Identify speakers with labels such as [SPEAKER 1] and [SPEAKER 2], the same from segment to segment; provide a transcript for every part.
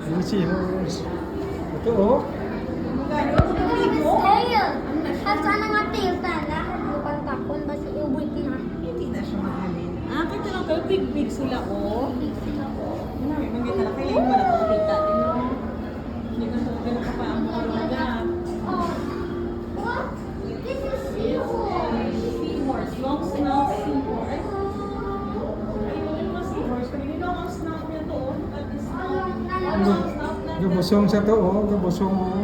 [SPEAKER 1] Yung seahorse. Ito oh.
[SPEAKER 2] Tail. Sana nga tail tala. Bukan takon ba si ubul na.
[SPEAKER 3] Hindi na siya mahalin. Ah, kita lang kayo, big sila, oh. Ano, may mga tala, kailan mo na ito kita. Hindi ka sa ganun ka pa ang mga roda.
[SPEAKER 2] Oh. What? This is seahorse.
[SPEAKER 3] Seahorse, long snout seahorse. Ayun yung mga seahorse. Kanina ang snout niya to, oh. At the snout.
[SPEAKER 1] Gabusong sa to oh. Gabusong oh.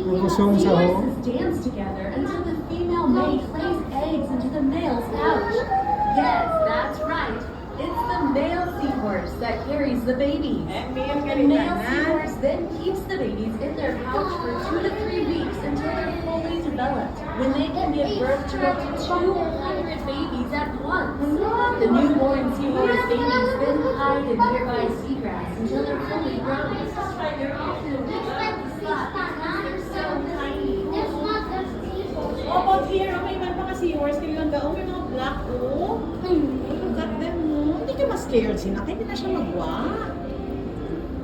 [SPEAKER 1] Gabusong sa oh.
[SPEAKER 4] Seahorses dance together until the female mate lays eggs into the male's pouch. Yes, that's right. It's the male seahorse that carries the babies. The male seahorse then keeps the babies in their pouch for 2 to 3 weeks until they're fully developed, when they can give birth to up to 200 babies at once. The newborn seahorse babies then hide in nearby seagrass until they're fully grown. They're often difficult to spot because they're so tiny.
[SPEAKER 2] That's not the seahorse.
[SPEAKER 3] Oh, about here, oh, may iba mga seahorse. Kailan daw, may mga black, oh. Look at them, no? Hindi ka mas-scared, Sina. Kaya hindi na siya magwa.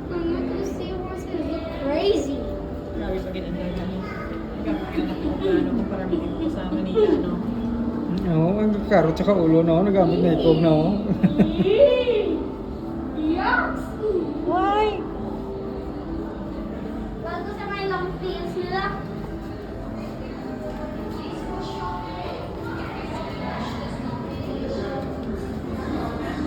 [SPEAKER 2] The seahorse can look crazy.
[SPEAKER 3] Grabe pa ginanda na, no? Nagkakakilan ako kung ano, kung para maging kasama nila, no?
[SPEAKER 1] Oo, ang karot tsaka ulo na oh. Nagamit na itog na oh.